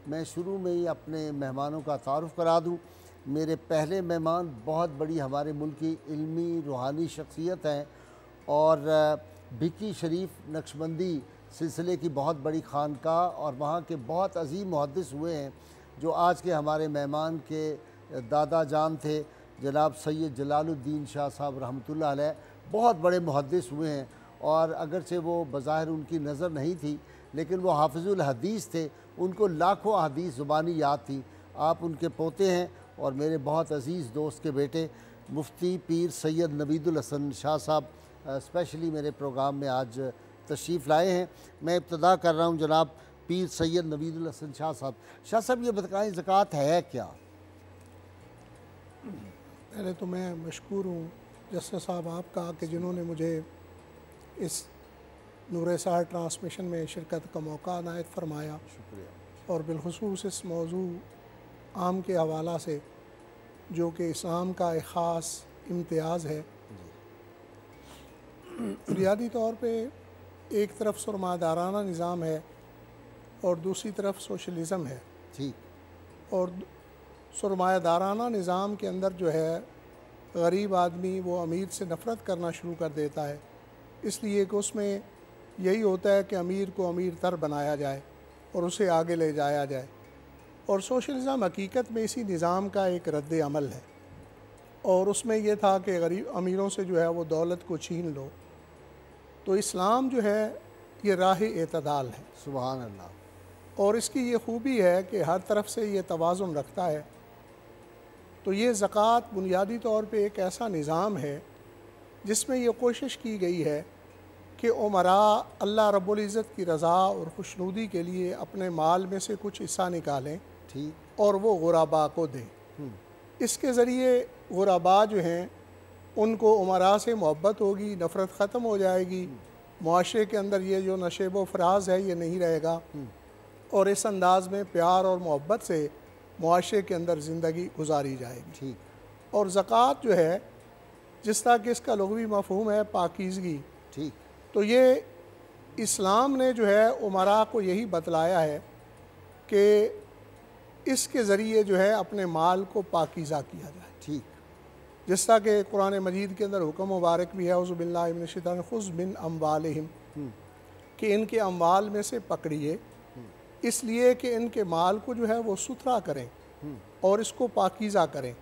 میں شروع میں ہی اپنے مہمانوں کا تعارف کرا دوں۔ میرے پہلے مہمان بہت بڑی ہمارے ملک کی علمی روحانی شخصیت ہیں اور بھکی شریف نقشبندی سلسلے کی بہت بڑی خانقاہ اور وہاں کے بہت عظیم محدث ہوئے ہیں، جو آج کے ہمارے مہمان کے دادا جان تھے جناب سید جلال الدین شاہ صاحب رحمۃ اللہ علیہ۔ بہت بڑے محدث ہوئے ہیں اور اگرچہ وہ بظاہر ان کی نظر نہیں تھی لیکن وہ حافظ الحدیث تھے، ان کو لاکھوں احادیث زبانی یاد تھی۔ آپ ان کے پوتے ہیں اور میرے بہت عزیز دوست کے بیٹے مفتی پیر سید نوید الحسن شاہ صاحب اسپیشلی میرے پروگرام میں آج تشریف لائے ہیں۔ میں ابتدا کر رہا ہوں جناب پیر سید نوید الحسن شاہ صاحب۔ شاہ صاحب یہ بتائیں زکوٰۃ ہے کیا؟ پہلے تو میں مشکور ہوں جسٹس صاحب آپ کا کہ جنہوں نے مجھے اس نور سحر ٹرانسمیشن میں شرکت کا موقع عنایت فرمایا، شکریہ، اور بالخصوص اس موضوع عام کے حوالہ سے جو کہ اسلام کا ایک خاص امتیاز ہے۔ بنیادی طور پہ ایک طرف سرمایہ دارانہ نظام ہے اور دوسری طرف سوشلزم ہے، ٹھیک، اور سرمایہ دارانہ نظام کے اندر جو ہے غریب آدمی وہ امیر سے نفرت کرنا شروع کر دیتا ہے، اس لیے کہ اس میں یہی ہوتا ہے کہ امیر کو امیر تر بنایا جائے اور اسے آگے لے جایا جائے، اور سوشلزم حقیقت میں اسی نظام کا ایک رد عمل ہے، اور اس میں یہ تھا کہ غریب امیروں سے جو ہے وہ دولت کو چھین لو۔ تو اسلام جو ہے یہ راہ اعتدال ہے، سبحان اللہ، اور اس کی یہ خوبی ہے کہ ہر طرف سے یہ توازن رکھتا ہے۔ تو یہ زکوٰۃ بنیادی طور پہ ایک ایسا نظام ہے جس میں یہ کوشش کی گئی ہے کہ امراء اللہ رب العزت کی رضا اور خوشنودی کے لیے اپنے مال میں سے کچھ حصہ نکالیں ٹھیک، اور وہ غرباء کو دیں۔ اس کے ذریعے غرباء جو ہیں ان کو امراء سے محبت ہوگی، نفرت ختم ہو جائے گی، معاشرے کے اندر یہ جو نشیب و فراز ہے یہ نہیں رہے گا، اور اس انداز میں پیار اور محبت سے معاشرے کے اندر زندگی گزاری جائے گی۔ ٹھیک، اور زکوٰۃ جو ہے جس طرح کہ اس کا لغوی مفہوم ہے پاکیزگی، ٹھیک، تو یہ اسلام نے جو ہے امراء کو یہی بتلایا ہے کہ اس کے ذریعے جو ہے اپنے مال کو پاکیزہ کیا جائے، ٹھیک، جس طرح کہ قرآن مجید کے اندر حکم مبارک بھی ہے اعوذ باللہ من الشیطان خذ من اموالہم، کہ ان کے اموال میں سے پکڑیے، اس لیے کہ ان کے مال کو جو ہے وہ ستھرا کریں اور اس کو پاکیزہ کریں۔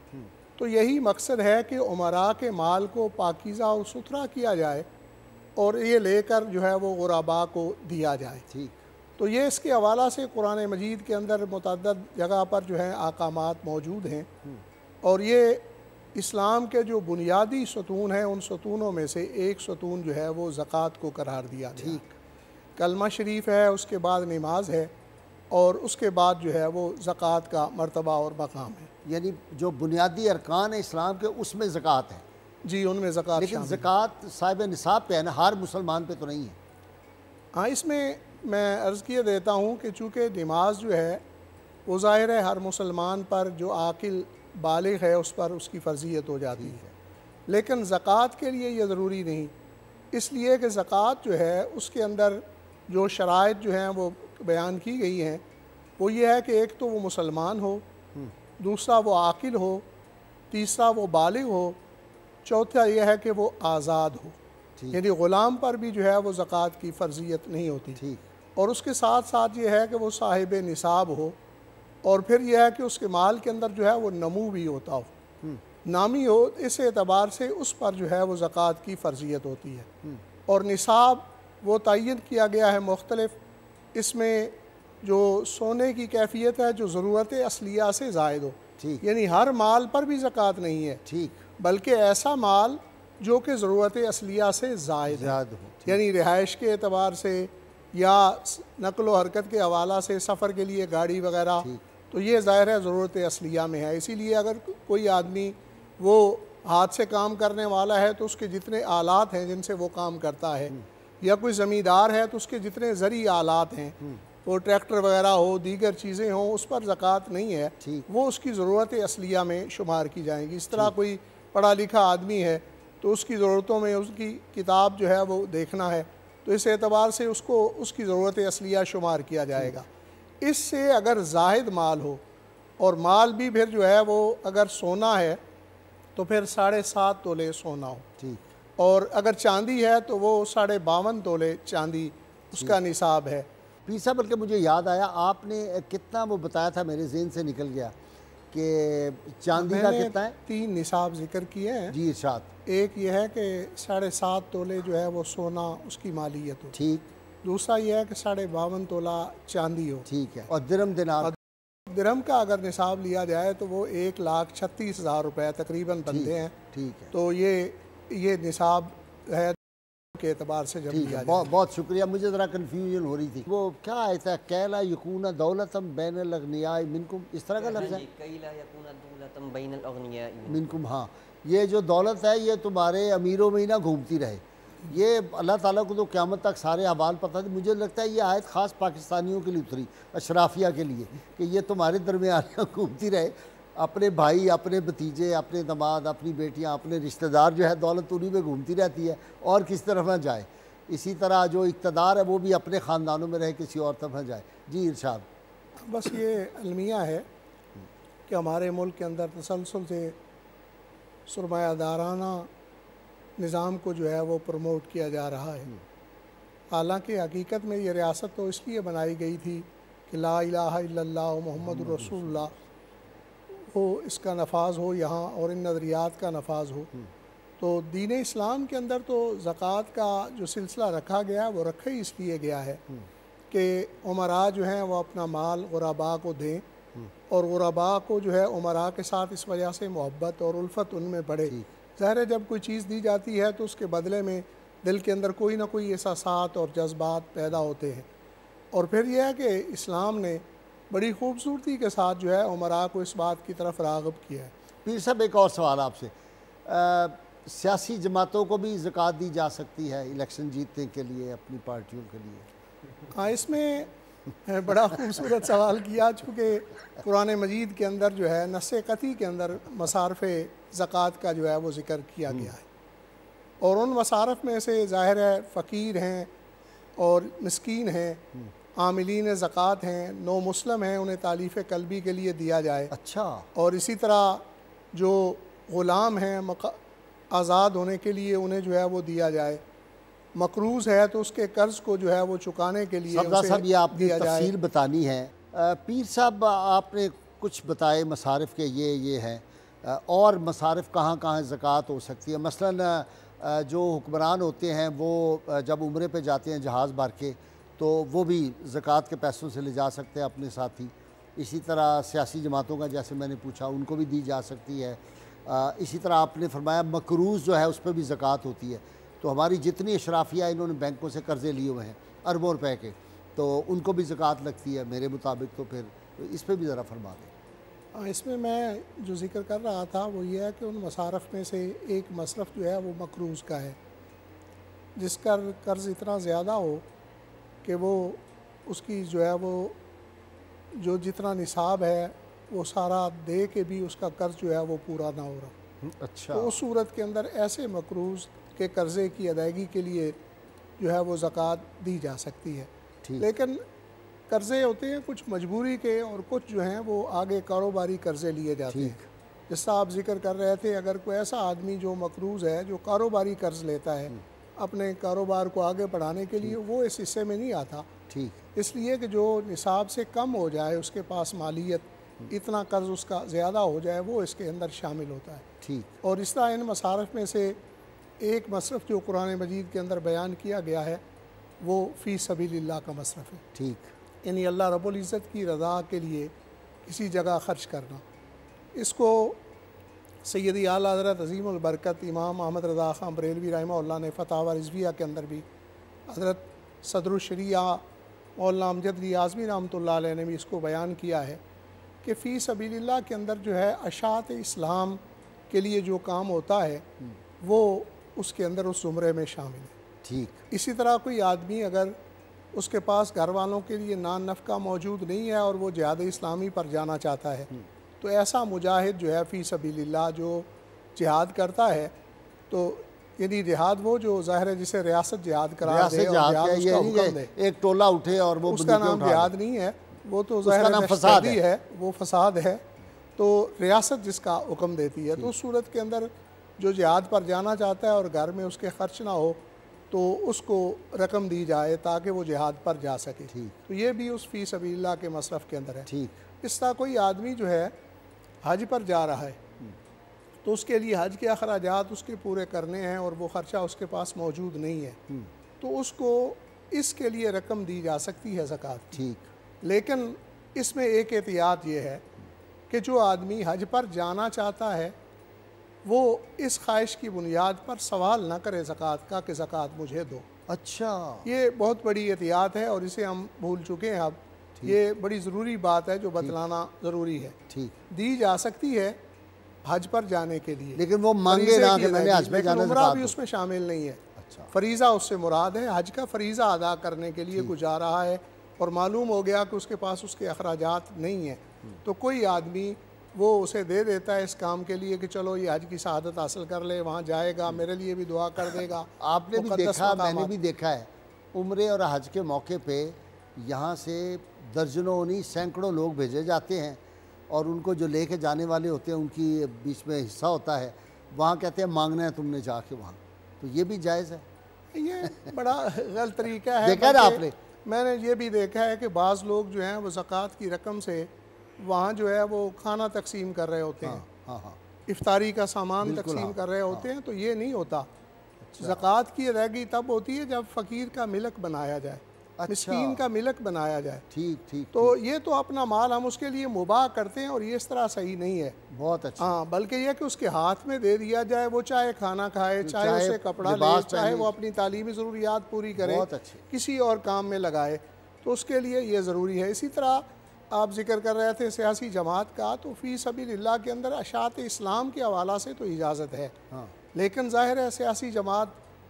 تو یہی مقصد ہے کہ امراء کے مال کو پاکیزہ اور ستھرا کیا جائے اور یہ لے کر جو ہے وہ غرباء کو دیا جائے۔ ٹھیک، تو یہ اس کے حوالہ سے قرآن مجید کے اندر متعدد جگہ پر جو ہیں احکامات موجود ہیں، اور یہ اسلام کے جو بنیادی ستون ہیں ان ستونوں میں سے ایک ستون جو ہے وہ زکوٰۃ کو قرار دیا گیا ہے۔ کلمہ شریف ہے، اس کے بعد نماز ہے، اور اس کے بعد جو ہے وہ زکوٰۃ کا مرتبہ اور مقام ہے۔ یعنی جو بنیادی ارکان ہیں اسلام کے اس میں زکوٰۃ ہے، جی، ان میں زکوٰۃ لیکن شامل ہے۔ زکوٰۃ صاحب نصاب پہ ہے نا، ہر مسلمان پہ تو نہیں ہے۔ ہاں، اس میں میں عرض کیے دیتا ہوں کہ چونکہ نماز جو ہے وہ ظاہر ہے ہر مسلمان پر جو عاقل بالغ ہے اس پر اس کی فرضیت ہو جاتی ہے، لیکن زکوٰۃ کے لیے یہ ضروری نہیں، اس لیے کہ زکوٰۃ جو ہے اس کے اندر جو شرائط جو ہیں وہ بیان کی گئی ہیں، وہ یہ ہے کہ ایک تو وہ مسلمان ہو، دوسرا وہ عاقل ہو، تیسرا وہ بالغ ہو، چوتھا یہ ہے کہ وہ آزاد ہو، یعنی غلام پر بھی جو ہے وہ زکوٰۃ کی فرضیت نہیں ہوتی، اور اس کے ساتھ ساتھ یہ ہے کہ وہ صاحب نصاب ہو، اور پھر یہ ہے کہ اس کے مال کے اندر جو ہے وہ نمو بھی ہوتا ہو، نامی ہو، اس اعتبار سے اس پر جو ہے وہ زکوٰۃ کی فرضیت ہوتی ہے۔ اور نصاب وہ تعین کیا گیا ہے مختلف، اس میں جو سونے کی کیفیت ہے جو ضرورت اصلیہ سے زائد ہو، یعنی ہر مال پر بھی زکوٰۃ نہیں ہے، بلکہ ایسا مال جو کہ ضرورت اصلیہ سے زائد ہے، یعنی رہائش کے اعتبار سے یا نقل و حرکت کے حوالہ سے، سفر کے لیے گاڑی وغیرہ، تو یہ ظاہر ہے ضرورت اصلیہ میں ہے۔ اسی لیے اگر کوئی آدمی وہ ہاتھ سے کام کرنے والا ہے تو اس کے جتنے آلات ہیں جن سے وہ کام کرتا ہے، یا کوئی زمیندار ہے تو اس کے جتنے زرعی آلات ہیں، وہ ٹریکٹر وغیرہ ہو، دیگر چیزیں ہوں، اس پر زکوٰۃ نہیں ہے، وہ اس کی ضرورت اصلیہ میں شمار کی جائیں گی۔ اس طرح کوئی پڑھا لکھا آدمی ہے تو اس کی ضرورتوں میں اس کی کتاب جو ہے وہ دیکھنا ہے، تو اس اعتبار سے اس کو اس کی ضرورت اصلیہ شمار کیا جائے گا۔ اس سے اگر زاہد مال ہو اور مال بھی پھر جو ہے وہ اگر سونا ہے تو پھر 7.5 تولے سونا ہو، ٹھیک، اور اگر چاندی ہے تو وہ 52.5 تولے چاندی اس کا نصاب ہے۔ پیر صاحب بلکہ مجھے یاد آیا آپ نے کتنا وہ بتایا تھا، میرے ذہن سے نکل گیا کہ چاندی کا کتنا ہے؟ 3 نصاب ذکر کیے ہیں۔ جی ارشاد۔ ایک یہ ہے کہ 7.5 تولے جو ہے وہ سونا اس کی مالیت ہو، ٹھیک، دوسرا یہ ہے کہ 52.5 تولہ چاندی ہو، ٹھیک ہے، اور درہم دینار؟ درہم کا اگر نصاب لیا جائے تو وہ 1,36,000 روپے تقریباً بنتے ہیں، ٹھیک ہے، تو یہ نصاب ہے کے اعتبار سے جب ٹھیک لیا ہے، جائے۔ بہت شکریہ، مجھے ذرا کنفیوژن ہو رہی تھی۔ وہ کیا آیت ہے، کیلا یکون دولتم بین الاغنیاء منکم، اس طرح کا لفظ ہے؟ کیلا یکون دولتم بین الاغنیاء منکم، ہاں، یہ جو دولت ہے یہ تمہارے امیروں میں ہی نہ گھومتی رہے۔ یہ اللہ تعالیٰ کو تو قیامت تک سارے احوال پتہ تھے، مجھے لگتا ہے یہ آیت خاص پاکستانیوں کے لیے اتری، اشرافیہ کے لیے، کہ یہ تمہارے درمیان گھومتی رہے، اپنے بھائی، اپنے بھتیجے، اپنے داماد، اپنی بیٹیاں، اپنے رشتہ دار جو ہے دولت انہی میں گھومتی رہتی ہے اور کس طرف نہ جائے۔ اسی طرح جو اقتدار ہے وہ بھی اپنے خاندانوں میں رہے، کسی اور طرف نہ جائے۔ جی ارشاد۔ بس یہ المیہ ہے کہ ہمارے ملک کے اندر تسلسل سے سرمایہ دارانہ نظام کو جو ہے وہ پروموٹ کیا جا رہا ہے، حالانکہ حقیقت میں یہ ریاست تو اس لیے بنائی گئی تھی کہ لا الہ الا اللہ محمد رسول اللہ وہ اس کا نفاذ ہو یہاں، اور ان نظریات کا نفاذ ہو۔ تو دین اسلام کے اندر تو زکوٰۃ کا جو سلسلہ رکھا گیا وہ رکھا ہی اس لیے گیا ہے کہ عمراء جو ہیں وہ اپنا مال غرباء کو دیں، اور غرباء کو جو ہے عمراء کے ساتھ اس وجہ سے محبت اور الفت ان میں بڑھے۔ ظاہر ہے جب کوئی چیز دی جاتی ہے تو اس کے بدلے میں دل کے اندر کوئی نہ کوئی احساسات اور جذبات پیدا ہوتے ہیں، اور پھر یہ ہے کہ اسلام نے بڑی خوبصورتی کے ساتھ جو ہے عمراء کو اس بات کی طرف راغب کیا ہے۔ پیر صاحب ایک اور سوال آپ سے، سیاسی جماعتوں کو بھی زکوٰۃ دی جا سکتی ہے الیکشن جیتنے کے لیے اپنی پارٹیوں کے لیے؟ ہاں، اس میں بڑا خوبصورت سوال کیا، چونکہ قرآن مجید کے اندر جو ہے نص قطعی کے اندر مصارف زکوٰۃ کا جو ہے وہ ذکر کیا گیا ہے، اور ان مصارف میں سے ظاہر ہے فقیر ہیں اور مسکین ہیں، عاملین زکوٰۃ ہیں، نو مسلم ہیں، انہیں تالیف قلبی کے لیے دیا جائے۔ اچھا، اور اسی طرح جو غلام ہیں آزاد ہونے کے لیے انہیں جو ہے وہ دیا جائے، مقروض ہے تو اس کے قرض کو جو ہے وہ چکانے کے لیے صاحب یہ آپ نے دیا جائے۔ تفصیل بتانی ہے۔ پیر صاحب آپ نے کچھ بتائے مصارف کے یہ ہیں، اور مصارف کہاں کہاں زکوٰۃ ہو سکتی ہے؟ مثلا جو حکمران ہوتے ہیں وہ جب عمرے پہ جاتے ہیں جہاز بھر کے تو وہ بھی زکوٰۃ کے پیسوں سے لے جا سکتے ہیں اپنے ساتھی۔ اسی طرح سیاسی جماعتوں کا جیسے میں نے پوچھا ان کو بھی دی جا سکتی ہے۔ اسی طرح آپ نے فرمایا مقروض جو ہے اس پہ بھی زکوٰۃ ہوتی ہے، تو ہماری جتنی اشرافیہ انہوں نے بینکوں سے قرضے لیے ہوئے ہیں اربوں روپے کے، تو ان کو بھی زکوٰۃ لگتی ہے میرے مطابق، تو پھر اس پہ بھی ذرا فرما دیں۔ اس میں جو ذکر کر رہا تھا وہ یہ ہے کہ ان مصارف میں سے ایک مصرف جو ہے وہ مقروض کا ہے، جس کا قرض اتنا زیادہ ہو کہ وہ اس کی جو ہے وہ جو جتنا نصاب ہے وہ سارا دے کے بھی اس کا قرض جو ہے وہ پورا نہ ہو رہا۔ اچھا، تو اس صورت کے اندر ایسے مقروض کے قرضے کی ادائیگی کے لیے جو ہے وہ زکوٰۃ دی جا سکتی ہے، لیکن قرضے ہوتے ہیں کچھ مجبوری کے اور کچھ جو ہیں وہ آگے کاروباری قرضے لیے جاتے ہیں۔ جس سے آپ ذکر کر رہے تھے، اگر کوئی ایسا آدمی جو مقروض ہے جو کاروباری قرض لیتا ہے اپنے کاروبار کو آگے بڑھانے کے لیے، وہ اس حصے میں نہیں آتا، اس لیے کہ جو نصاب سے کم ہو جائے اس کے پاس مالیت، اتنا قرض اس کا زیادہ ہو جائے وہ اس کے اندر شامل ہوتا ہے۔ اور اس طرح ان مصارف میں سے ایک مصرف جو قرآن مجید کے اندر بیان کیا گیا ہے وہ فی سبیل اللہ کا مصرف ہے، یعنی اللہ رب العزت کی رضا کے لیے کسی جگہ خرچ کرنا۔ اس کو سیدی اعلیٰ حضرت عظیم البرکت امام احمد رضا خان بریلوی رحمہ اللہ نے فتاوی رضویہ کے اندر بھی، حضرت صدر الشریعہ مولانا امجد علی اعظمی رحمۃ اللہ علیہ نے بھی اس کو بیان کیا ہے کہ فی سبیل اللہ کے اندر جو ہے اشاعت اسلام کے لیے جو کام ہوتا ہے وہ اس کے اندر اس زمرے میں شامل ہے۔ اسی طرح کوئی آدمی اگر اس کے پاس گھر والوں کے لیے نان نفقہ موجود نہیں ہے اور وہ جہاد اسلامی پر جانا چاہتا ہے، تو ایسا مجاہد جو ہے فی سبیل اللہ جو جہاد کرتا ہے، تو یعنی جہاد وہ جو ظاہر ہے جسے ریاست جہاد قرار دے اور جہاد اس کا حکم دے، ایک ٹولہ اٹھے اور وہ اس کا نام جہاد نہیں ہے، وہ تو اس کا ظاہر نام فساد ہے، وہ فساد ہے، تو ریاست جس کا حکم دیتی ہے، تو اس صورت کے اندر جو جہاد پر جانا چاہتا ہے اور گھر میں اس کے خرچ نہ ہو تو اس کو رقم دی جائے تاکہ وہ جہاد پر جا سکے، تو یہ بھی اس فی سبیل اللہ کے مصرف کے اندر ہے۔ ٹھیک، اس طرح کوئی آدمی جو ہے حج پر جا رہا ہے تو اس کے لیے حج کے اخراجات اس کے پورے کرنے ہیں اور وہ خرچہ اس کے پاس موجود نہیں ہے، تو اس کو اس کے لیے رقم دی جا سکتی ہے زکوٰۃ کی۔ ٹھیک، لیکن اس میں ایک احتیاط یہ ہے کہ جو آدمی حج پر جانا چاہتا ہے وہ اس خواہش کی بنیاد پر سوال نہ کرے زکوٰۃ کا کہ زکوٰۃ مجھے دو۔ اچھا، یہ بہت بڑی احتیاط ہے اور اسے ہم بھول چکے ہیں اب، یہ بڑی ضروری بات ہے جو بتلانا ضروری ہے۔ ٹھیک، دی جا سکتی ہے حج پر جانے کے لیے، لیکن وہ مانگے نہ کہ میں نے حج پہ لیکن جانا عمرہ زکوٰۃ بھی دو۔ اس میں شامل نہیں ہے۔ اچھا، فریضہ اس سے مراد ہے، حج کا فریضہ ادا کرنے کے لیے کوئی جا رہا ہے اور معلوم ہو گیا کہ اس کے پاس اس کے اخراجات نہیں ہیں، تو کوئی آدمی وہ اسے دے دیتا ہے اس کام کے لیے کہ چلو یہ حج کی سعادت حاصل کر لے، وہاں جائے گا، میرے لیے بھی دعا کر دے گا۔ آپ نے بھی دیکھا، میں نے بھی دیکھا ہے، عمرے اور حج کے موقع پہ یہاں سے درجنوں نہیں سینکڑوں لوگ بھیجے جاتے ہیں اور ان کو جو لے کے جانے والے ہوتے ہیں ان کی بیچ میں حصہ ہوتا ہے، وہاں کہتے ہیں مانگنا ہے تم نے جا کے وہاں، تو یہ بھی جائز ہے۔ یہ بڑا غلط طریقہ ہے۔ دیکھا نا آپ نے؟ میں نے یہ بھی دیکھا ہے کہ بعض لوگ جو ہیں وہ زکوٰۃ کی رقم سے وہاں جو ہے وہ کھانا تقسیم کر رہے ہوتے ہیں، ہاں ہاں، افطاری کا سامان تقسیم کر رہے ہوتے ہیں، تو یہ نہیں ہوتا۔ زکوٰۃ کی ادائیگی تب ہوتی ہے جب فقیر کا ملک بنایا جائے، مسکین کا ملک بنایا جائے۔ ٹھیک ٹھیک، تو یہ تو اپنا مال ہم اس کے لیے مباح کرتے ہیں اور یہ اس طرح صحیح نہیں ہے۔ بہت اچھا، ہاں، بلکہ یہ کہ اس کے ہاتھ میں دے دیا جائے، وہ چاہے کھانا کھائے، چاہے اسے کپڑا لے، چاہے وہ اپنی تعلیمی ضروریات پوری کرے، کسی اور کام میں لگائے، تو اس کے لیے یہ ضروری ہے۔ اسی طرح آپ ذکر کر رہے تھے سیاسی جماعت کا، تو فی سبیل اللہ کے اندر اشاعت اسلام کے حوالہ سے تو اجازت ہے، لیکن ظاہر ہے سیاسی جماعت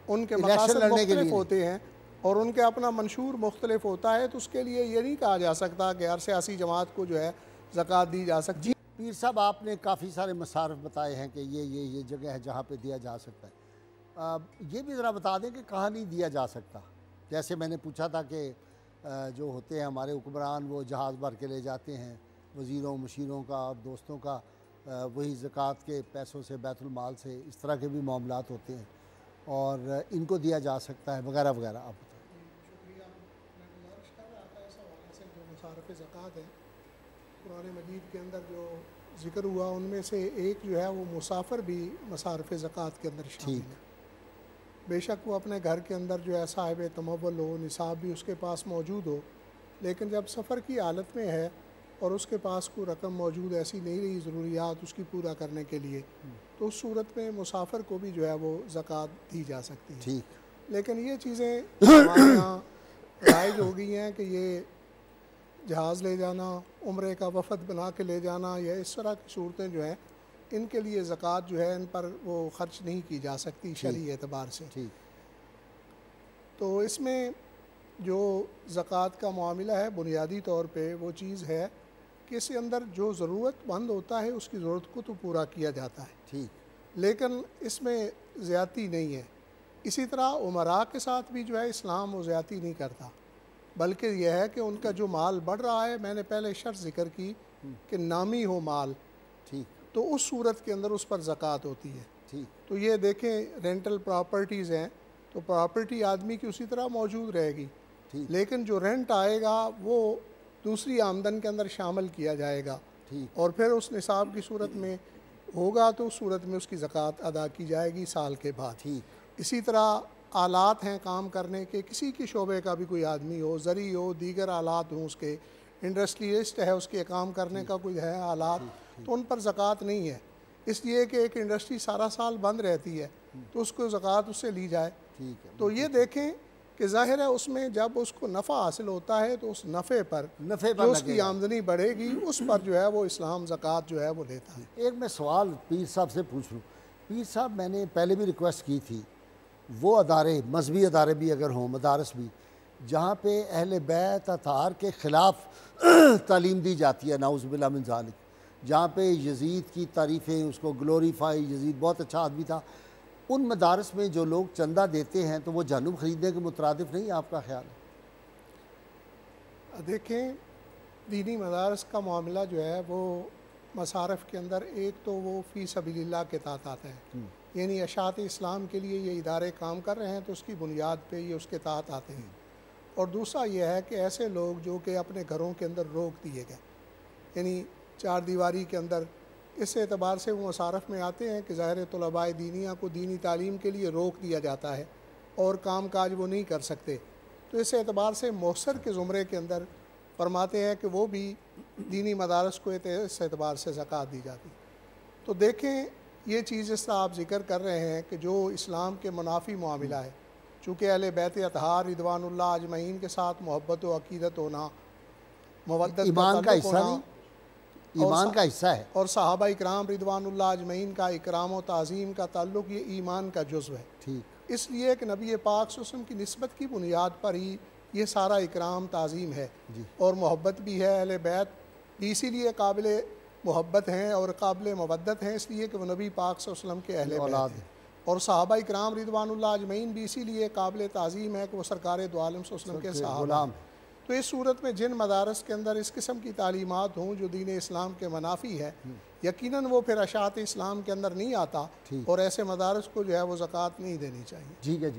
ان کے مقاصد مختلف ہوتے ہیں اور ان کے اپنا منشور مختلف ہوتا ہے، تو اس کے لیے یہ نہیں کہا جا سکتا کہ ہر سیاسی جماعت کو جو ہے زکوٰۃ دی جا سکتی۔ پیر صاحب آپ نے کافی سارے مصارف بتائے ہیں کہ یہ جگہ ہے جہاں پہ دیا جا سکتا ہے، یہ بھی ذرا بتا دیں کہ کہاں نہیں دیا جا سکتا۔ جیسے میں نے پوچھا تھا کہ جو ہوتے ہیں ہمارے حکمران وہ جہاز بھر کے لے جاتے ہیں، وزیروں مشیروں کا اور دوستوں کا وہی زکوٰۃ کے پیسوں سے بیت المال سے اس طرح کے بھی معاملات ہوتے ہیں اور ان کو دیا جا سکتا ہے وغیرہ وغیرہ، آپ بتائیں۔ شکریہ، میں گزارش کر رہا تھا اس حوالے سے جو مصارف زکوٰۃ ہے قرآن مجید کے اندر جو ذکر ہوا ان میں سے ایک جو ہے وہ مسافر بھی مصارف زکوٰۃ کے اندر شامل ہے۔ بے شک وہ اپنے گھر کے اندر جو ہے صاحب تمول ہو، نصاب بھی اس کے پاس موجود ہو، لیکن جب سفر کی حالت میں ہے اور اس کے پاس کوئی رقم موجود ایسی نہیں رہی ضروریات اس کی پورا کرنے کے لیے، تو اس صورت میں مسافر کو بھی جو ہے وہ زکوٰۃ دی جا سکتی ہے۔ ٹھیک، لیکن یہ چیزیں ہمارے یہاں رائج ہو گئی ہیں کہ یہ جہاز لے جانا، عمرے کا وفد بنا کے لے جانا، یا اس طرح کی صورتیں جو ہیں ان کے لیے زکوٰۃ جو ہے ان پر وہ خرچ نہیں کی جا سکتی شرعی اعتبار سے۔ تو اس میں جو زکوٰۃ کا معاملہ ہے بنیادی طور پہ وہ چیز ہے کہ اس کے اندر جو ضرورت مند ہوتا ہے اس کی ضرورت کو تو پورا کیا جاتا ہے، لیکن اس میں زیادتی نہیں ہے۔ اسی طرح عمراء کے ساتھ بھی جو ہے اسلام وہ زیادتی نہیں کرتا، بلکہ یہ ہے کہ ان کا جو مال بڑھ رہا ہے، میں نے پہلے شرط ذکر کی کہ نامی ہو مال، تو اس صورت کے اندر اس پر زکوٰۃ ہوتی ہے۔ تو یہ دیکھیں رینٹل پراپرٹیز ہیں تو پراپرٹی آدمی کی اسی طرح موجود رہے گی، لیکن جو رینٹ آئے گا وہ دوسری آمدن کے اندر شامل کیا جائے گا اور پھر اس نصاب کی صورت میں ہوگا تو اس صورت میں اس کی زکوٰۃ ادا کی جائے گی سال کے بعد۔ اسی طرح آلات ہیں کام کرنے کے، کسی کے شعبے کا بھی کوئی آدمی ہو، زرعی ہو، دیگر آلات ہوں، اس کے انڈسٹریلسٹ ہے، اس کے کام کرنے کا کوئی ہے آلات، تو ان پر زکوٰۃ نہیں ہے، اس لیے کہ ایک انڈسٹری سارا سال بند رہتی ہے تو اس کو زکوٰۃ اس سے لی جائے۔ تو یہ دیکھیں کہ ظاہر ہے اس میں جب اس کو نفع حاصل ہوتا ہے تو اس نفع پر جو اس کی آمدنی بڑھے گی اس پر جو ہے وہ اسلام زکوٰۃ جو ہے وہ لیتا ہے۔ ایک میں سوال پیر صاحب سے پوچھ لوں، پیر صاحب میں نے پہلے بھی ریکویسٹ کی تھی، وہ ادارے مذہبی ادارے بھی اگر ہوں، مدارس بھی، جہاں پہ اہل بیت اطہار کے خلاف تعلیم دی جاتی ہے، نعوذ باللہ من ذالک، جہاں پہ یزید کی تعریفیں، اس کو گلوریفائی، یزید بہت اچھا آدمی تھا، ان مدارس میں جو لوگ چندہ دیتے ہیں تو وہ جہنم خریدنے کے مترادف نہیں، آپ کا خیال ہے؟ دیکھیں دینی مدارس کا معاملہ جو ہے وہ مصارف کے اندر ایک تو وہ فی سبیل اللہ کے تحت آتا ہے، یعنی اشاعت اسلام کے لیے یہ ادارے کام کر رہے ہیں تو اس کی بنیاد پہ یہ اس کے تحت آتے ہیں۔ اور دوسرا یہ ہے کہ ایسے لوگ جو کہ اپنے گھروں کے اندر روک دیے گئے، یعنی چار دیواری کے اندر، اس اعتبار سے وہ مصارف میں آتے ہیں کہ ظاہر طلباء دینیہ کو دینی تعلیم کے لیے روک دیا جاتا ہے اور کام کاج وہ نہیں کر سکتے، تو اس اعتبار سے محسر کے زمرے کے اندر فرماتے ہیں کہ وہ بھی دینی مدارس کو اس اعتبار سے زکوٰۃ دی جاتی۔ تو دیکھیں یہ چیز اس طرح آپ ذکر کر رہے ہیں کہ جو اسلام کے منافی معاملہ ہے، چونکہ اہل بیت اطہار رضوان اللہ اجمعین کے ساتھ محبت و عقیدت ہونا، مودت ایمان کا حصہ نہیں، ایمان کا حصہ ہے، اور صحابہ اکرام رضوان اللہ اجمعین کا اکرام و تعظیم کا تعلق یہ ایمان کا جزو ہے، ٹھیک، اس لیے کہ نبی پاک صلی اللہ علیہ وسلم کی نسبت کی بنیاد پر ہی یہ سارا اکرام تعظیم ہے، اور محبت بھی ہے۔ اہل بیت بھی اسی لیے قابل محبت ہیں اور قابل مودت ہیں، اس لیے کہ وہ نبی پاک صلی اللہ علیہ وسلم کے اہل بیت ہیں، اور صحابہ اکرام رضوان اللہ اجمعین بھی اسی لیے قابل تعظیم ہے کہ وہ سرکار دو عالم صلی اللہ علیہ وسلم کے صحابہ ہیں۔ تو اس صورت میں جن مدارس کے اندر اس قسم کی تعلیمات ہوں جو دین اسلام کے منافی ہے، یقیناً وہ پھر اشاعت اسلام کے اندر نہیں آتا، اور ایسے مدارس کو جو ہے وہ زکوٰۃ نہیں دینی چاہیے۔ ٹھیک ہے جی۔